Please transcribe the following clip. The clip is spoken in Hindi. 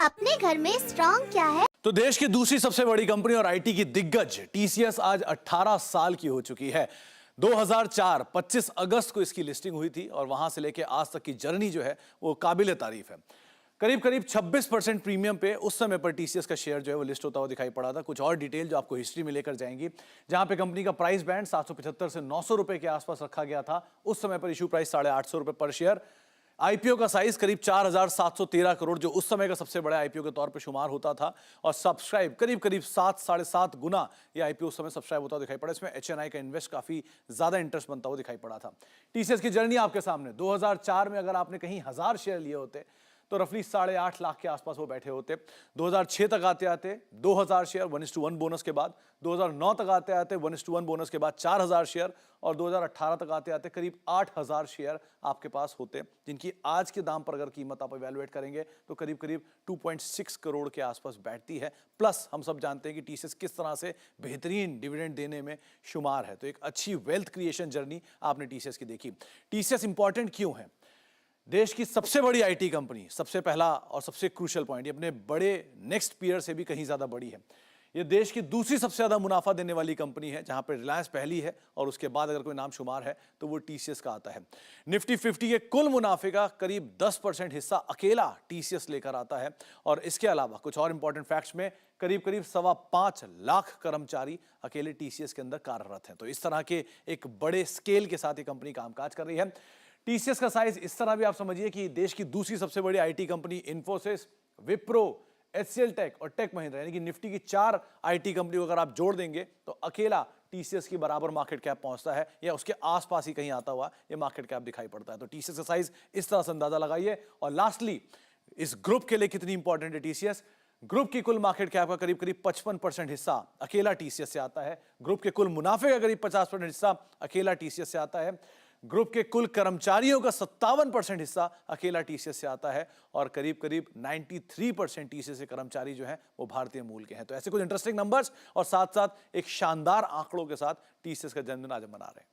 अपने घर में स्ट्रॉन्ग क्या है? तो देश की दूसरी सबसे बड़ी कंपनी और आईटी की दिग्गज टीसीएस आज 18 साल की हो चुकी है। 2004 25 अगस्त को इसकी लिस्टिंग हुई थी और वहां से लेके आज तक की जर्नी जो है वो काबिले तारीफ है। करीब करीब 26% प्रीमियम पे उस समय पर टीसीएस का शेयर जो है वो लिस्ट होता हुआ दिखाई पड़ा था। कुछ और डिटेल जो आपको हिस्ट्री में लेकर जाएंगी, जहां पे कंपनी का प्राइस बैंड 775 से 900 रुपए के आसपास रखा गया था। उस समय पर इशू प्राइस 850 रुपए पर शेयर। आईपीओ का साइज करीब 4713 करोड़, जो उस समय का सबसे बड़ा आईपीओ के तौर पे शुमार होता था। और सब्सक्राइब करीब करीब 7 साढ़े 7 गुना ये आईपीओ उस समय सब्सक्राइब होता दिखाई पड़ा। इसमें एचएनआई का इन्वेस्ट काफी ज्यादा इंटरेस्ट बनता हुआ दिखाई पड़ा था। टीसीएस की जर्नी आपके सामने। 2004 में अगर आपने कहीं 1000 शेयर लिए होते तो रफली 8.5 लाख के आसपास वो बैठे होते। 2006 तक आते आते 2000 शेयर 1:1 बोनस के बाद, 2009 तक आते आते 1:1 बोनस के बाद 4000 शेयर, और 2018 तक आते आते करीब 8000 शेयर आपके पास होते, जिनकी आज के दाम पर अगर कीमत आप इवैल्यूएट करेंगे तो करीब करीब 2.6 करोड़ के आसपास बैठती है। प्लस हम सब जानते हैं कि टीसीएस किस तरह से बेहतरीन डिविडेंड देने में शुमार है। तो एक अच्छी वेल्थ क्रिएशन जर्नी आपने टीसीएस की देखी। टीसीएस इंपॉर्टेंट क्यों है? देश की सबसे बड़ी आईटी कंपनी, सबसे पहला और सबसे क्रूशियल पॉइंट, ये अपने बड़े नेक्स्ट पीयर से भी कहीं ज्यादा बड़ी है। ये देश की दूसरी सबसे ज्यादा मुनाफा देने वाली कंपनी है, जहां पे रिलायंस पहली है और उसके बाद अगर कोई नाम शुमार है तो वो टीसीएस का आता है। निफ्टी 50 के कुल मुनाफे का करीब 10% हिस्सा अकेला टीसीएस लेकर आता है। और इसके अलावा कुछ और इंपॉर्टेंट फैक्ट्स में करीब करीब 5.25 लाख कर्मचारी अकेले टीसीएस के अंदर कार्यरत हैं। तो इस तरह के एक बड़े स्केल के साथ ये कंपनी कामकाज कर रही है। टीसीएस का साइज इस तरह भी आप समझिए कि देश की दूसरी सबसे बड़ी आईटी कंपनी इंफोसिस, विप्रो, एचसीएल टेक और टेक महिंद्रा, यानी कि निफ्टी की 4 आईटी कंपनी को अगर आप जोड़ देंगे तो अकेला टीसीएस की बराबर मार्केट कैप पहुंचता है, या उसके आसपास ही कहीं आता हुआ ये मार्केट कैप दिखाई पड़ता है। तो टीसीएस का साइज इस तरह से अंदाजा लगाइए। और लास्टली, इस ग्रुप के लिए कितनी इंपॉर्टेंट है टीसीएस? ग्रुप की कुल मार्केट कैप का करीब करीब 55% हिस्सा अकेला टीसीएस से आता है। ग्रुप के कुल मुनाफे का करीब 50% हिस्सा अकेला टीसीएस से आता है। ग्रुप के कुल कर्मचारियों का 57% हिस्सा अकेला टीसीएस से आता है। और करीब करीब 93% टीसीएस के कर्मचारी जो हैं वो भारतीय मूल के हैं। तो ऐसे कुछ इंटरेस्टिंग नंबर्स और साथ साथ एक शानदार आंकड़ों के साथ टीसीएस का जन्मदिन आज मना रहे हैं।